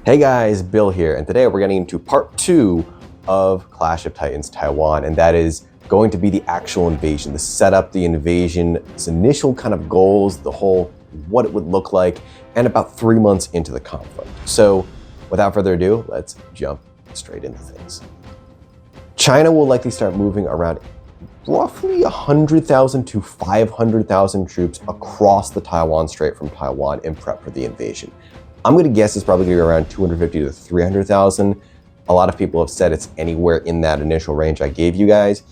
Hey guys, Bill here, and today we're getting into part 2 of Clash of Titans Taiwan, and that is going to be the actual invasion, the setup, the invasion, its initial kind of goals, the whole what it would look like, and about 3 months into the conflict. So without further ado, let's jump straight into things. China will likely start moving around roughly 100,000 to 500,000 troops across the Taiwan Strait from Taiwan in prep for the invasion. I'm going to guess it's probably going to be around 250 to 300,000. A lot of people have said it's anywhere in that initial range I gave you guys,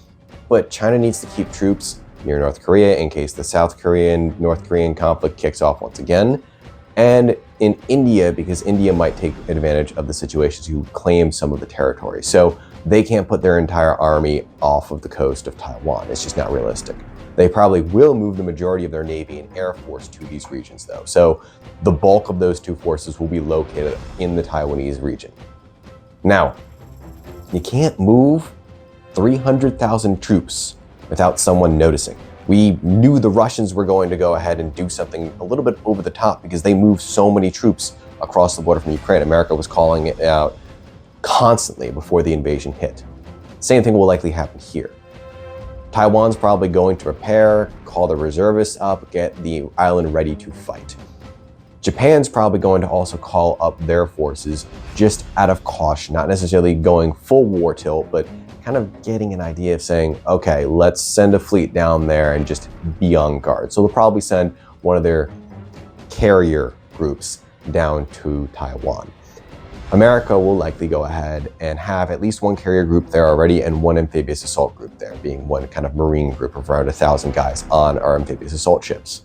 but China needs to keep troops near North Korea in case the South Korean-North Korean conflict kicks off once again, and in India because India might take advantage of the situation to claim some of the territory. So they can't put their entire army off of the coast of Taiwan. It's just not realistic. They probably will move the majority of their Navy and Air Force to these regions though. So the bulk of those two forces will be located in the Taiwanese region. Now, you can't move 300,000 troops without someone noticing. We knew the Russians were going to go ahead and do something a little bit over the top because they moved so many troops across the border from Ukraine. America was calling it out constantly before the invasion hit. Same thing will likely happen here. Taiwan's probably going to prepare, call the reservists up, get the island ready to fight. Japan's probably going to also call up their forces just out of caution, not necessarily going full war tilt, but kind of getting an idea of saying, okay, let's send a fleet down there and just be on guard. So they'll probably send one of their carrier groups down to Taiwan. America will likely go ahead and have at least one carrier group there already and one amphibious assault group there, being one kind of marine group of around 1,000 guys on our amphibious assault ships.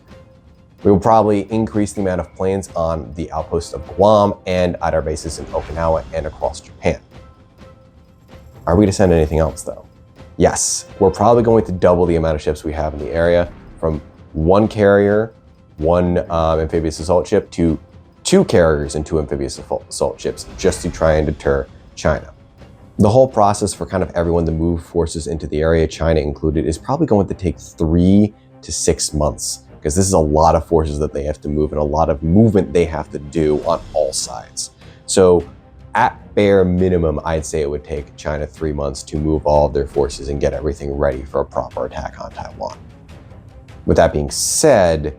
We will probably increase the amount of planes on the outposts of Guam and at our bases in Okinawa and across Japan. Are we to send anything else though? Yes, we're probably going to double the amount of ships we have in the area from one carrier, one amphibious assault ship to 2 carriers and 2 amphibious assault ships just to try and deter China. The whole process for kind of everyone to move forces into the area, China included, is probably going to take 3 to 6 months because this is a lot of forces that they have to move and a lot of movement they have to do on all sides. So at bare minimum, I'd say it would take China 3 months to move all of their forces and get everything ready for a proper attack on Taiwan. With that being said,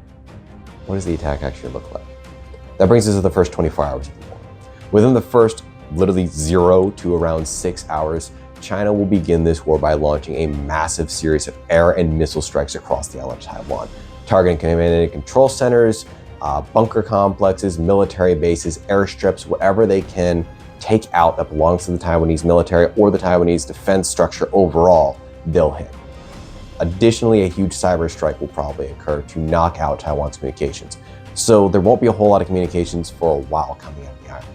what does the attack actually look like? That brings us to the first 24 hours of the war. Within the first literally 0 to around 6 hours, China will begin this war by launching a massive series of air and missile strikes across the island of Taiwan, targeting command and control centers, bunker complexes, military bases, airstrips, whatever they can take out that belongs to the Taiwanese military or the Taiwanese defense structure overall, they'll hit. Additionally, a huge cyber strike will probably occur to knock out Taiwan's communications. So there won't be a whole lot of communications for a while coming out of the island.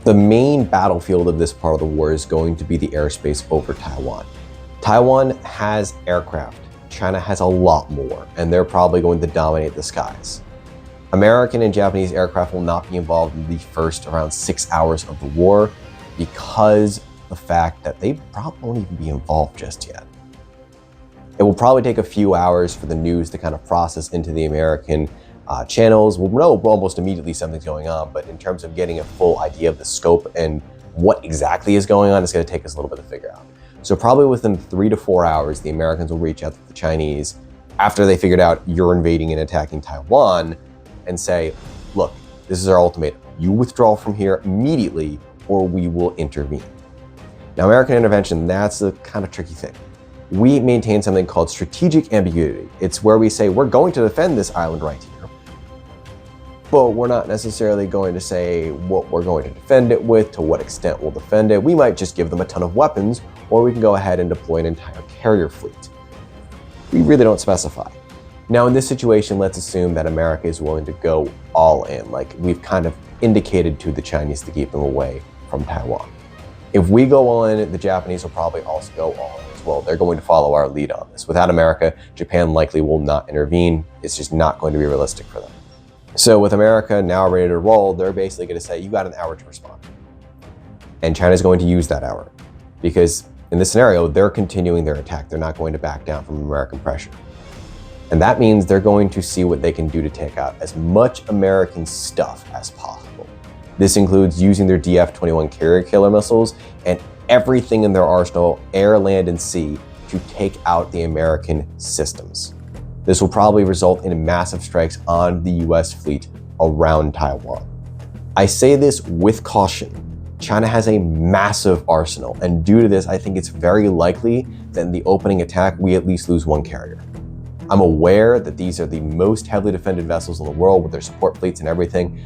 The main battlefield of this part of the war is going to be the airspace over Taiwan. Taiwan has aircraft. China has a lot more, and they're probably going to dominate the skies. American and Japanese aircraft will not be involved in the first around 6 hours of the war because the fact that they probably won't even be involved just yet. It will probably take a few hours for the news to kind of process into the American channels. We'll know almost immediately something's going on, but in terms of getting a full idea of the scope and what exactly is going on, it's going to take us a little bit to figure out. So probably within 3 to 4 hours, the Americans will reach out to the Chinese after they figured out you're invading and attacking Taiwan and say, look, this is our ultimatum. You withdraw from here immediately or we will intervene. Now, American intervention, that's a kind of tricky thing. We maintain something called strategic ambiguity. It's where we say we're going to defend this island right here, but we're not necessarily going to say what we're going to defend it with, to what extent we'll defend it. We might just give them a ton of weapons, or we can go ahead and deploy an entire carrier fleet. We really don't specify. Now in this situation, let's assume that America is willing to go all in, like we've kind of indicated to the Chinese to keep them away from Taiwan. If we go all in, the Japanese will probably also go all in as well. They're going to follow our lead on this. Without America, Japan likely will not intervene. It's just not going to be realistic for them. So with America now ready to roll, they're basically going to say, you got an hour to respond. And China's going to use that hour because in this scenario, they're continuing their attack. They're not going to back down from American pressure. And that means they're going to see what they can do to take out as much American stuff as possible. This includes using their DF-21 carrier killer missiles and everything in their arsenal, air, land, and sea, to take out the American systems. This will probably result in massive strikes on the US fleet around Taiwan. I say this with caution. China has a massive arsenal, and due to this, I think it's very likely that in the opening attack, we at least lose one carrier. I'm aware that these are the most heavily defended vessels in the world with their support fleets and everything,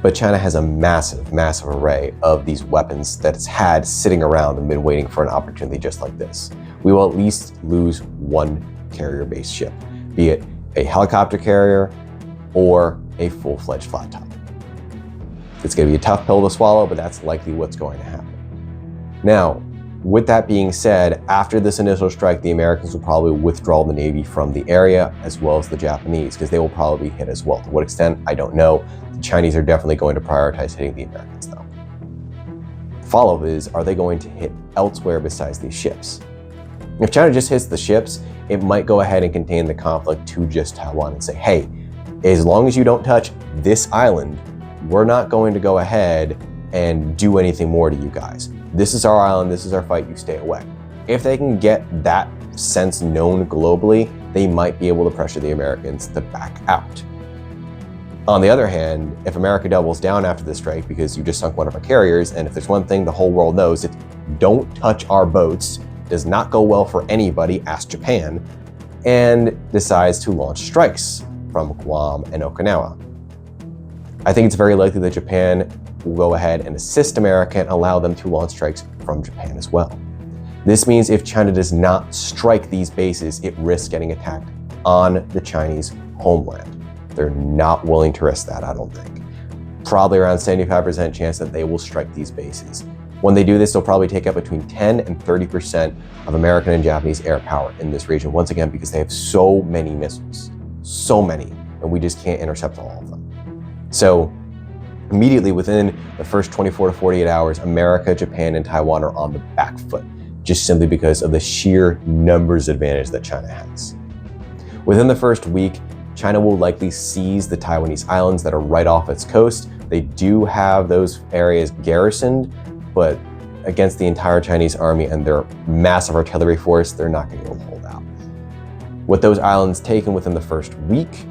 but China has a massive, massive array of these weapons that it's had sitting around and been waiting for an opportunity just like this. We will at least lose one carrier-based ship, be it a helicopter carrier or a full-fledged flat top. It's going to be a tough pill to swallow, but that's likely what's going to happen. Now, with that being said, after this initial strike, the Americans will probably withdraw the Navy from the area, as well as the Japanese, because they will probably be hit as well. To what extent, I don't know. The Chinese are definitely going to prioritize hitting the Americans, though. The follow-up is, are they going to hit elsewhere besides these ships? If China just hits the ships, it might go ahead and contain the conflict to just Taiwan and say, hey, as long as you don't touch this island, we're not going to go ahead and do anything more to you guys. This is our island, this is our fight, you stay away. If they can get that sense known globally, they might be able to pressure the Americans to back out. On the other hand, if America doubles down after this strike because you just sunk one of our carriers, and if there's one thing the whole world knows, it's don't touch our boats, does not go well for anybody, ask Japan, and decides to launch strikes from Guam and Okinawa. I think it's very likely that Japan will go ahead and assist America and allow them to launch strikes from Japan as well. This means if China does not strike these bases, it risks getting attacked on the Chinese homeland. They're not willing to risk that, I don't think. Probably around 75% chance that they will strike these bases. When they do this, they'll probably take up between 10 and 30% of American and Japanese air power in this region, once again, because they have so many missiles, so many, and we just can't intercept all of them. So immediately within the first 24 to 48 hours, America, Japan, and Taiwan are on the back foot, just simply because of the sheer numbers advantage that China has. Within the first week, China will likely seize the Taiwanese islands that are right off its coast. They do have those areas garrisoned, but against the entire Chinese army and their massive artillery force, they're not going to be able to hold out. With those islands taken within the first week,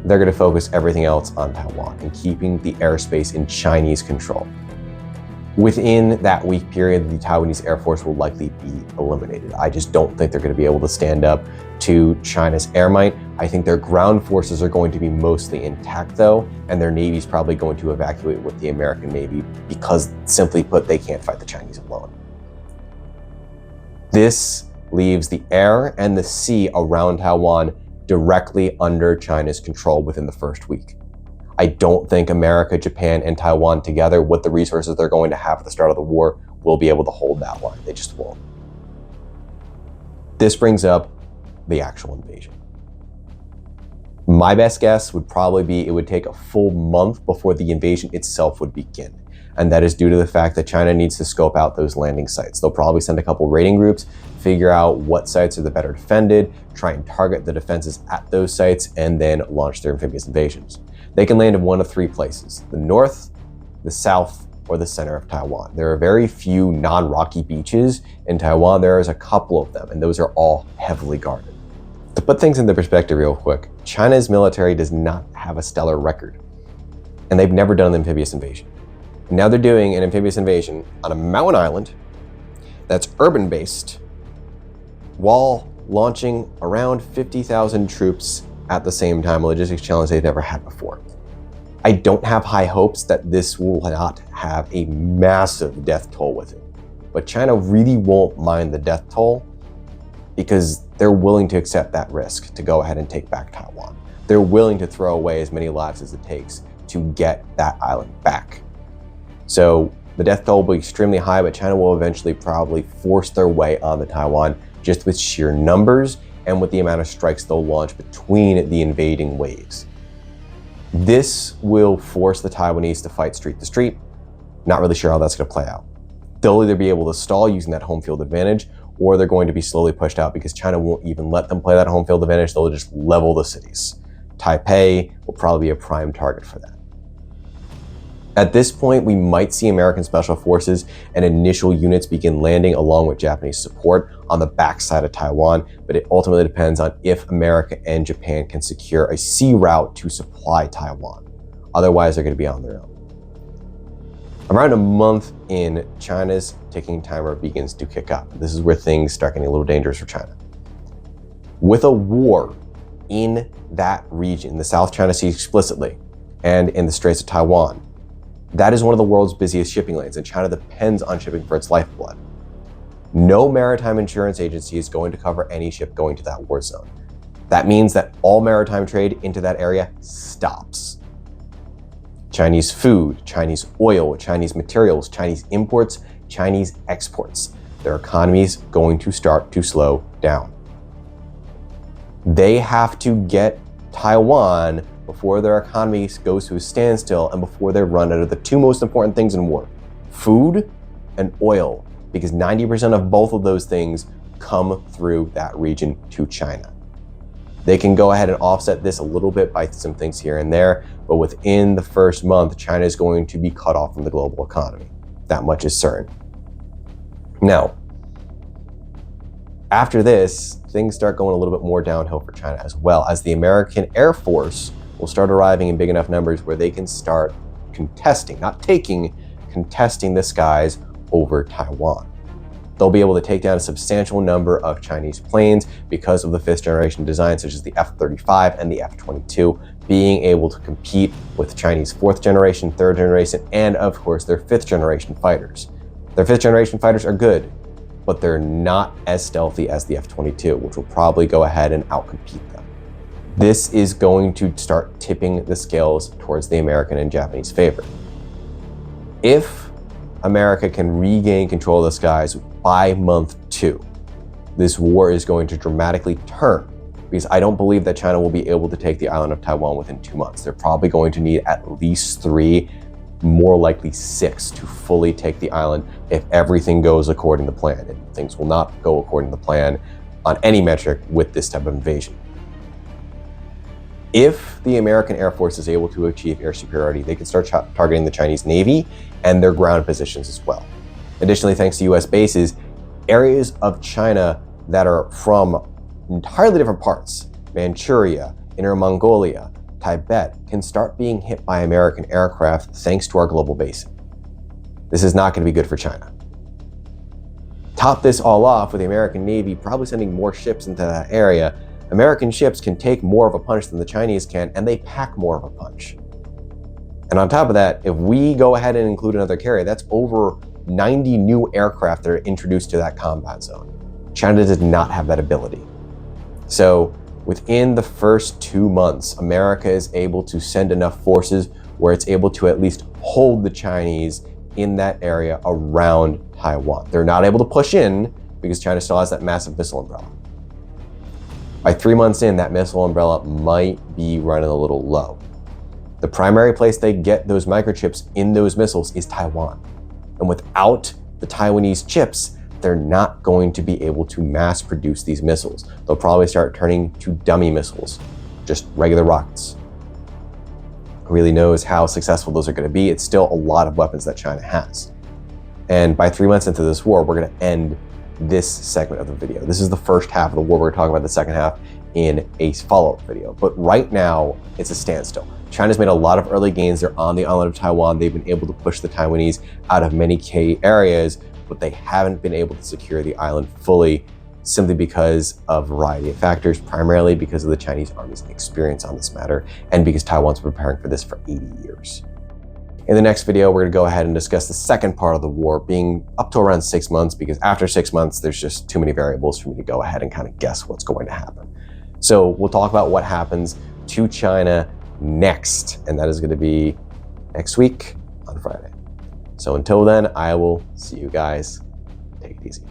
they're going to focus everything else on Taiwan and keeping the airspace in Chinese control. Within that week period, the Taiwanese Air Force will likely be eliminated. I just don't think they're going to be able to stand up to China's air might. I think their ground forces are going to be mostly intact though, and their Navy is probably going to evacuate with the American Navy because, simply put, they can't fight the Chinese alone. This leaves the air and the sea around Taiwan directly under China's control within the first week. I don't think America, Japan, and Taiwan together, with the resources they're going to have at the start of the war, will be able to hold that line. They just won't. This brings up the actual invasion. My best guess would probably be it would take a full month before the invasion itself would begin. And that is due to the fact that China needs to scope out those landing sites. They'll probably send a couple raiding groups, figure out what sites are the better defended, try and target the defenses at those sites, and then launch their amphibious invasions. They can land in one of three places: the north, the south, or the center of Taiwan. There are very few non-rocky beaches in Taiwan. There is a couple of them, and those are all heavily guarded. To put things into perspective real quick, China's military does not have a stellar record, and they've never done an amphibious invasion. And now they're doing an amphibious invasion on a mountain island that's urban-based while launching around 50,000 troops at the same time, a logistics challenge they've never had before. I don't have high hopes that this will not have a massive death toll with it, but China really won't mind the death toll because they're willing to accept that risk to go ahead and take back Taiwan. They're willing to throw away as many lives as it takes to get that island back. So the death toll will be extremely high, but China will eventually probably force their way on the Taiwan just with sheer numbers and with the amount of strikes they'll launch between the invading waves. This will force the Taiwanese to fight street to street. Not really sure how that's going to play out. They'll either be able to stall using that home field advantage, or they're going to be slowly pushed out because China won't even let them play that home field advantage. They'll just level the cities. Taipei will probably be a prime target for that. At this point, we might see American special forces and initial units begin landing along with Japanese support on the backside of Taiwan, but it ultimately depends on if America and Japan can secure a sea route to supply Taiwan. Otherwise, they're going to be on their own. Around a month in, China's ticking timer begins to kick up. This is where things start getting a little dangerous for China. With a war in that region, the South China Sea explicitly, and in the Straits of Taiwan, that is one of the world's busiest shipping lanes, and China depends on shipping for its lifeblood. No maritime insurance agency is going to cover any ship going to that war zone. That means that all maritime trade into that area stops. Chinese food, Chinese oil, Chinese materials, Chinese imports, Chinese exports. Their economy is going to start to slow down. They have to get Taiwan before their economy goes to a standstill and before they run out of the two most important things in war, food and oil, because 90% of both of those things come through that region to China. They can go ahead and offset this a little bit by some things here and there, but within the first month, China is going to be cut off from the global economy. That much is certain. Now, after this, things start going a little bit more downhill for China as well, as the American Air Force will start arriving in big enough numbers where they can start contesting, not taking, contesting the skies over Taiwan. They'll be able to take down a substantial number of Chinese planes because of the 5th generation design, such as the F-35 and the F-22, being able to compete with Chinese 4th generation, 3rd generation, and of course their 5th generation fighters. Their 5th generation fighters are good, but they're not as stealthy as the F-22, which will probably go ahead and outcompete them. This is going to start tipping the scales towards the American and Japanese favor. If America can regain control of the skies by month 2, this war is going to dramatically turn, because I don't believe that China will be able to take the island of Taiwan within 2 months. They're probably going to need at least 3, more likely 6, to fully take the island if everything goes according to plan. And things will not go according to plan on any metric with this type of invasion. If the American Air Force is able to achieve air superiority, they can start targeting the Chinese Navy and their ground positions as well. Additionally, thanks to US bases, areas of China that are from entirely different parts, Manchuria, Inner Mongolia, Tibet, can start being hit by American aircraft thanks to our global basing. This is not going to be good for China. Top this all off with the American Navy probably sending more ships into that area. American ships can take more of a punch than the Chinese can, and they pack more of a punch. And on top of that, if we go ahead and include another carrier, that's over 90 new aircraft that are introduced to that combat zone. China does not have that ability. So within the first 2 months, America is able to send enough forces where it's able to at least hold the Chinese in that area around Taiwan. They're not able to push in because China still has that massive missile umbrella. By 3 months in, that missile umbrella might be running a little low. The primary place they get those microchips in those missiles is Taiwan. And without the Taiwanese chips, they're not going to be able to mass produce these missiles. They'll probably start turning to dummy missiles, just regular rockets. Who really knows how successful those are going to be? It's still a lot of weapons that China has. And by 3 months into this war, we're going to end this segment of the video. This is the first half of the war. We're going to talk about the second half in a follow-up video. But right now, it's a standstill. China's made a lot of early gains. They're on the island of Taiwan. They've been able to push the Taiwanese out of many key areas, but they haven't been able to secure the island fully simply because of a variety of factors, primarily because of the Chinese army's experience on this matter, and because Taiwan's been preparing for this for 80 years. In the next video, we're going to go ahead and discuss the second part of the war, being up to around 6 months, because after 6 months, there's just too many variables for me to go ahead and kind of guess what's going to happen. So we'll talk about what happens to China next, and that is going to be next week on Friday. So until then, I will see you guys. Take it easy.